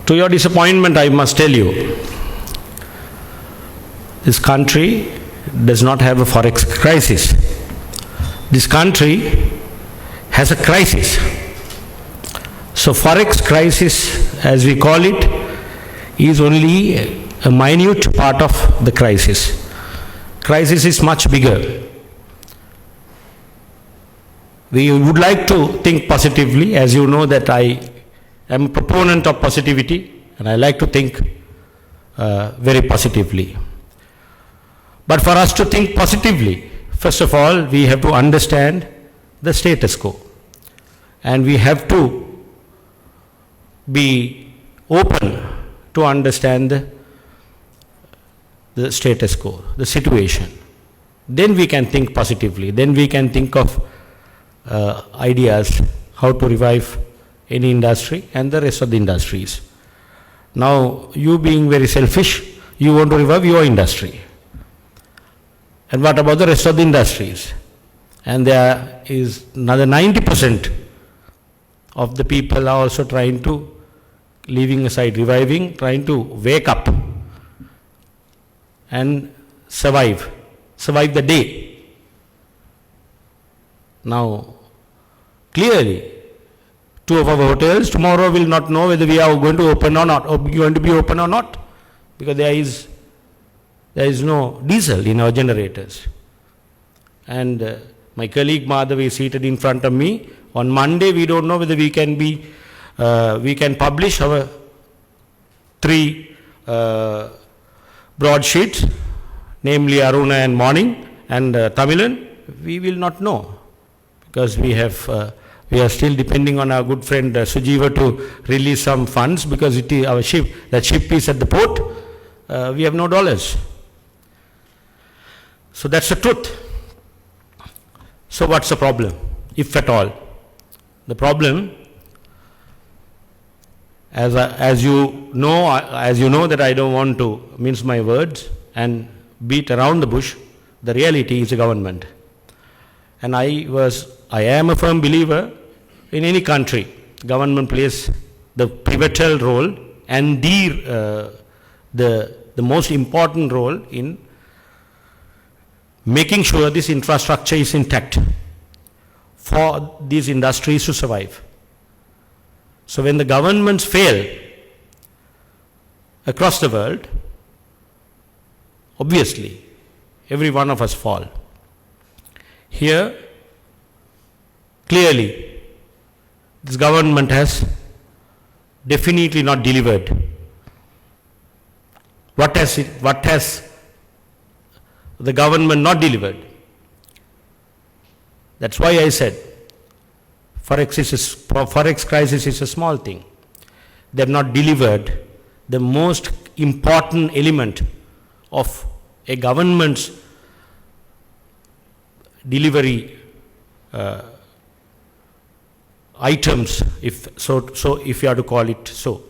To your disappointment, I must tell you, this country does not have a forex crisis. This country has a crisis. So forex crisis, as we call it, is only a minute part of the crisis. Crisis is much bigger. We would like to think positively, as you know that I am a proponent of positivity and I like to think very positively. But for us to think positively, first of all, we have to understand the status quo. And we have to be open to understand the status quo, the situation. Then we can think positively. Then we can think of ideas how to revive any industry and the rest of the industries. Now, you being very selfish, you want to revive your industry. And what about the rest of the industries? And there is another 90% of the people are also trying to, leaving aside reviving, trying to wake up and survive the day. Now, clearly, two of our hotels tomorrow will not know whether we are going to open or not, or going to be open or not, because there is no diesel in our generators. And my colleague Madhav is seated in front of me. On Monday, we don't know whether we can publish our 3 broadsheets, namely Aruna and Morning and Tamilan. We will not know, because we are still depending on our good friend Sujiva to release some funds, because it is our ship. That ship is at the port. We have no dollars. So that's the truth. So what's the problem, if at all? The problem, as you know that I don't want to mince my words and beat around the bush, the reality is the government. And I am a firm believer in any country, government plays the pivotal role and the most important role in making sure this infrastructure is intact for these industries to survive. So when the governments fail across the world, obviously every one of us fall. Here, clearly, this government has definitely not delivered. What has the government not delivered? That's why I said forex crisis is a small thing. They have not delivered the most important element of a government's delivery items, if you have to call it so.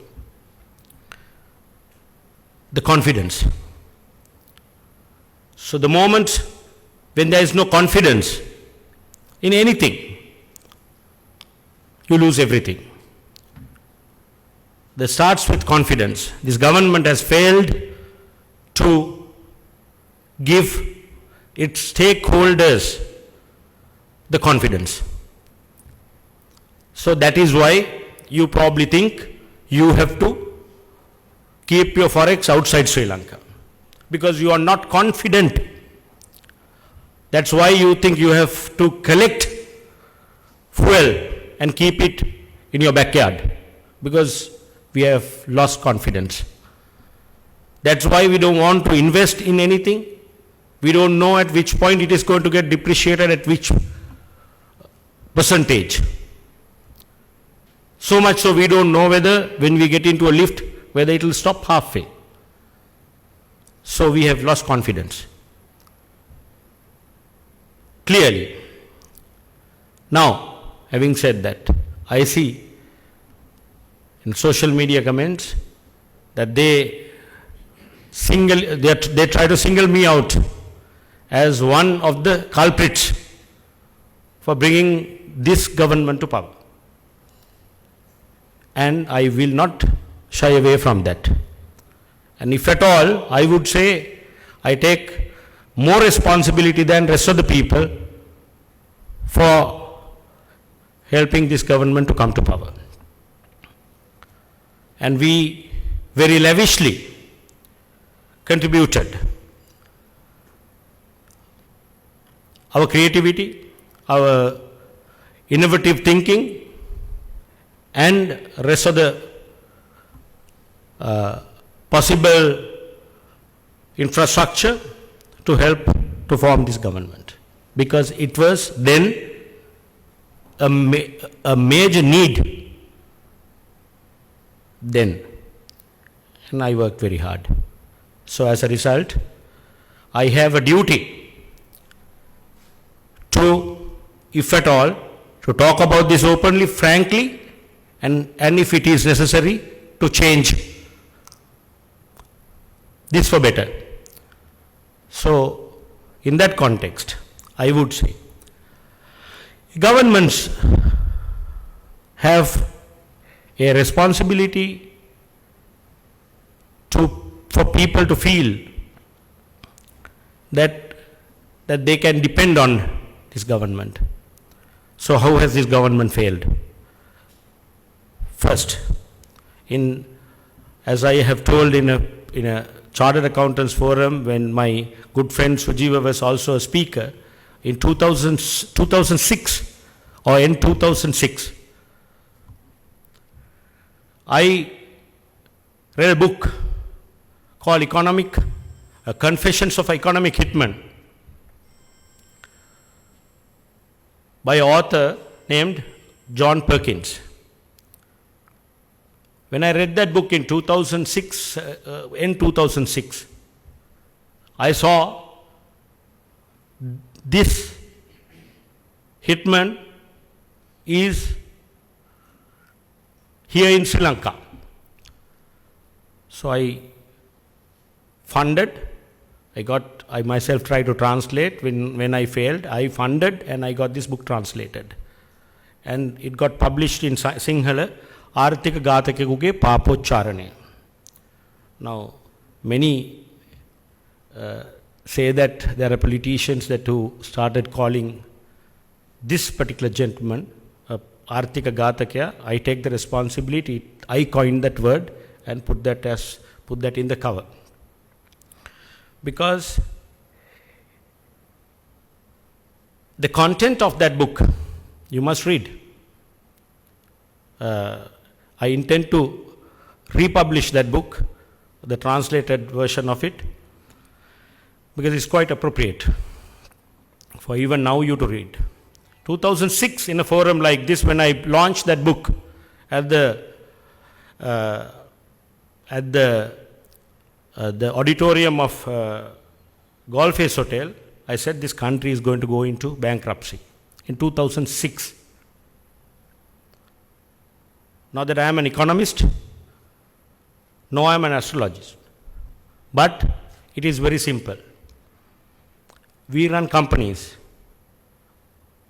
The confidence. So the moment when there is no confidence in anything, you lose everything. That starts with confidence. This government has failed to give its stakeholders the confidence. So that is why you probably think you have to keep your forex outside Sri Lanka, because you are not confident. That's why you think you have to collect fuel and keep it in your backyard, because we have lost confidence. That's why we don't want to invest in anything. We don't know at which point it is going to get depreciated, at which percentage. So much so we don't know whether when we get into a lift, whether it will stop halfway. So we have lost confidence. Clearly. Now, having said that, I see in social media comments that they try to single me out as one of the culprits for bringing this government to power. And I will not shy away from that. And if at all, I would say I take more responsibility than rest of the people for helping this government to come to power. And we very lavishly contributed our creativity, our innovative thinking, and rest of the possible infrastructure to help to form this government, because it was then a major need then, and I worked very hard. So as a result, I have a duty to, if at all, to talk about this openly, frankly, and if it is necessary, to change this for better. So, in that context, I would say, governments have a responsibility for people to feel that they can depend on this government. So how has this government failed? First, as I have told in a Chartered Accountants Forum, when my good friend Sujiva was also a speaker, in 2006 or in 2006, I read a book called Confessions of Economic Hitman by an author named John Perkins. When I read that book in 2006, I saw this hitman is here in Sri Lanka. So I funded, I myself tried to translate. When I failed, I funded and I got this book translated. And it got published in Sinhala, Arthika Ghatakeguge Papochcharane. Now, many say that there are politicians who started calling this particular gentleman Arthika Ghatakya. I take the responsibility. I coined that word and put that in the cover. Because the content of that book, you must read. I intend to republish that book, the translated version of it, because it's quite appropriate for even now you to read. 2006, in a forum like this, when I launched that book at the auditorium of Golf Face Hotel, I said this country is going to go into bankruptcy in 2006. Not that I am an economist, no, I am an astrologist. But it is very simple. We run companies.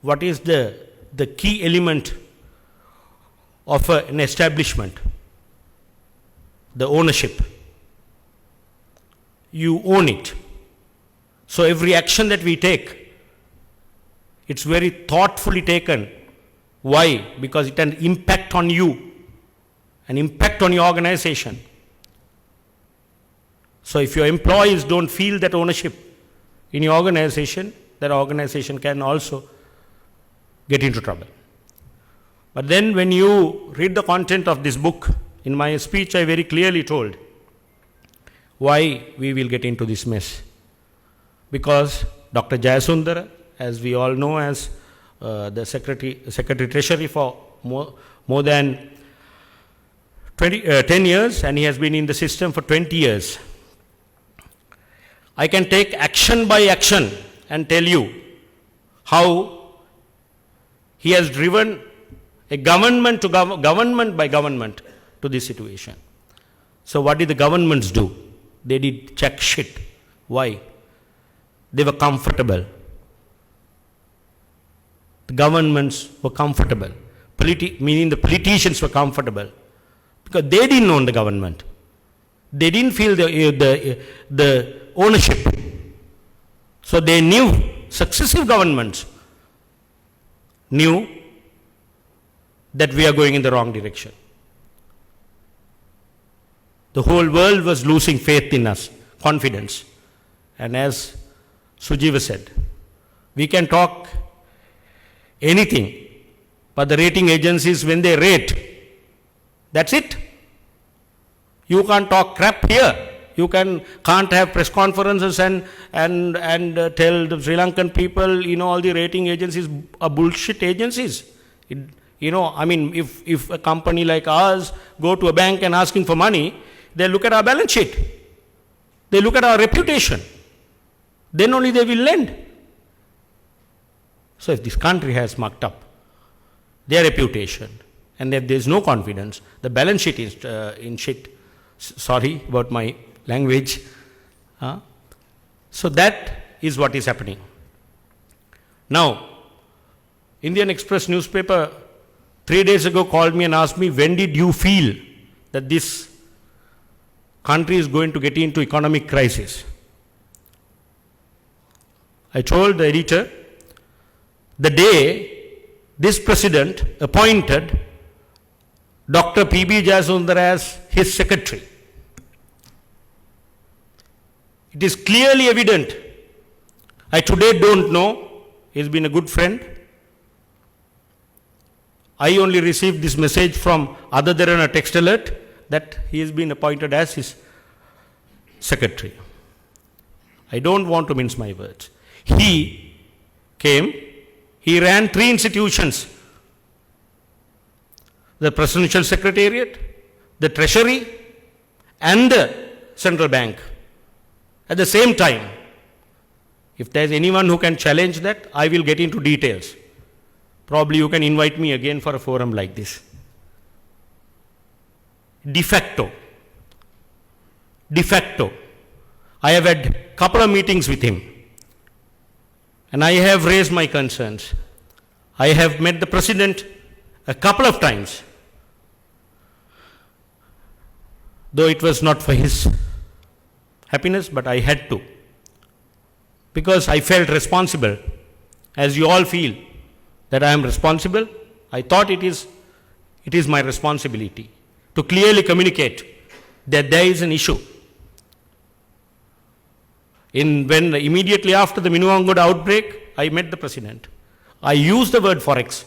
What is the key element of an establishment? The ownership. You own it. So every action that we take, it's very thoughtfully taken. Why? Because it has an impact on you, an impact on your organization. So if your employees don't feel that ownership in your organization, that organization can also get into trouble. But then when you read the content of this book, in my speech I very clearly told why we will get into this mess. Because Dr. Jayasundara, as we all know, as the Secretary Treasury for more than 10 years, and he has been in the system for 20 years. I can take action by action and tell you how he has driven a government by government to this situation. So what did the governments do? They did check shit. Why? They were comfortable. The governments were comfortable. Meaning the politicians were comfortable. because they didn't own the government. They didn't feel the ownership. So they knew, successive governments knew that we are going in the wrong direction. The whole world was losing faith in us, confidence. And as Sujiva said, we can talk anything, but the rating agencies, when they rate, that's it. You can't talk crap here. You can't have press conferences and tell the Sri Lankan people, all the rating agencies are bullshit agencies. If a company like ours go to a bank and asking for money, they look at our balance sheet. They look at our reputation. Then only they will lend. So if this country has mucked up their reputation and if there is no confidence, the balance sheet is in shit. Sorry about my language. So that is what is happening. Now, Indian Express newspaper 3 days ago called me and asked me, when did you feel that this country is going to get into economic crisis? I told the editor, the day this president appointed Dr. P.B. Jayasundar as his secretary. It is clearly evident. I today don't know. He's been a good friend. I only received this message from other than a text alert that he has been appointed as his secretary. I don't want to mince my words. He came, he ran 3 institutions. The Presidential Secretariat, the Treasury, and the Central Bank. At the same time, if there is anyone who can challenge that, I will get into details. Probably you can invite me again for a forum like this. De facto. I have had a couple of meetings with him. And I have raised my concerns. I have met the president a couple of times. Though it was not for his happiness, but I had to. Because I felt responsible. As you all feel that I am responsible, I thought it is my responsibility to clearly communicate that there is an issue. When immediately after the Minuwangoda outbreak, I met the president. I used the word forex,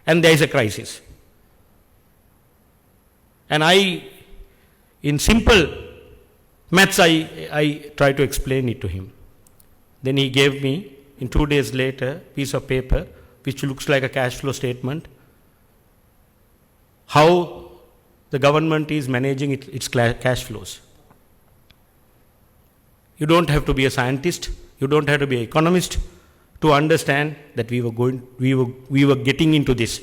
and there is a crisis. And in simple maths, I tried to explain it to him. Then he gave me, in 2 days later, a piece of paper which looks like a cash flow statement, how the government is managing its cash flows. You don't have to be a scientist, you don't have to be an economist to understand that we were getting into this.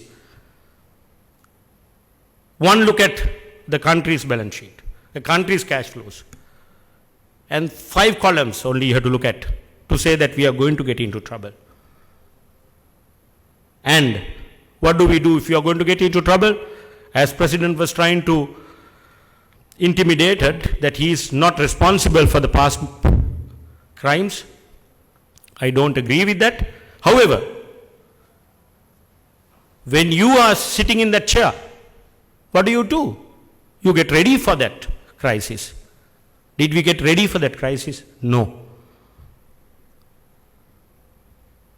One look at the country's balance sheet, the country's cash flows, and 5 columns only you have to look at to say that we are going to get into trouble. And what do we do if we are going to get into trouble? As President was trying to intimidate that he is not responsible for the past crimes. I don't agree with that. However, when you are sitting in that chair, what do? You get ready for that crisis. Did we get ready for that crisis? No.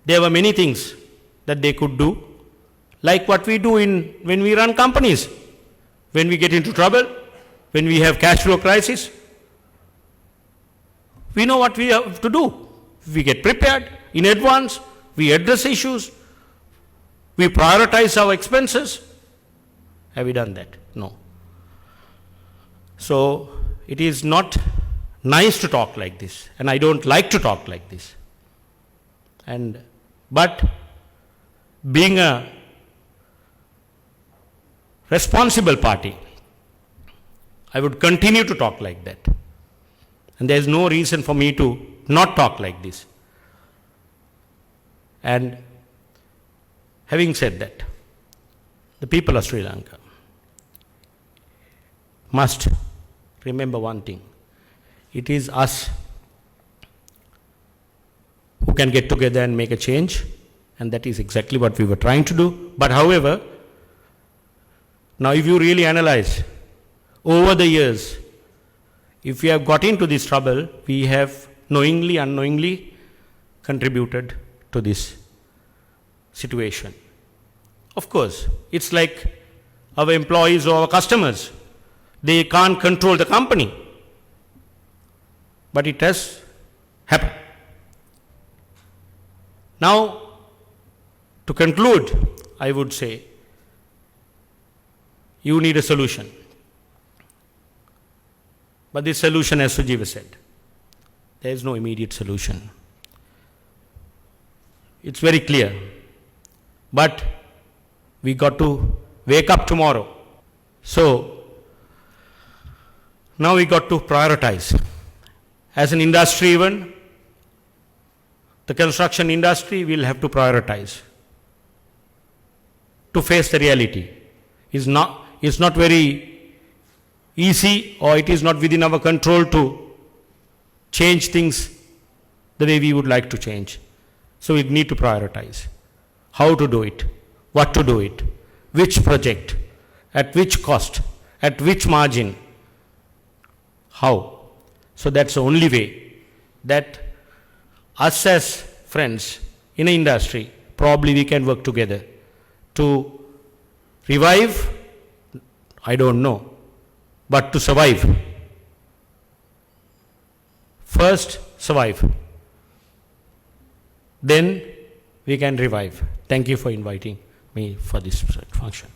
There were many things that they could do, like what we do when we run companies. When we get into trouble, when we have cash flow crisis, we know what we have to do. We get prepared in advance, we address issues, we prioritize our expenses. Have we done that? No. So, it is not nice to talk like this, and I don't like to talk like this. But being a responsible party, I would continue to talk like that. And there is no reason for me to not talk like this. And having said that, the people of Sri Lanka, must remember one thing. It is us who can get together and make a change, and that is exactly what we were trying to do. But however, now if you really analyze over the years, if we have got into this trouble, we have knowingly, unknowingly contributed to this situation. Of course, it's like our employees or our customers. They can't control the company. But it has happened. Now, to conclude, I would say, you need a solution. But this solution, as Sujeeva said, there is no immediate solution. It's very clear. But we got to wake up tomorrow. So, now we got to prioritize. As an industry even, the construction industry will have to prioritize to face the reality. It's not very easy, or it is not within our control to change things the way we would like to change. So we need to prioritize how to do it, what to do it, which project, at which cost, at which margin, how. So that's the only way that us as friends in an industry, probably we can work together to revive, I don't know, but to survive. First, survive. Then we can revive. Thank you for inviting me for this function.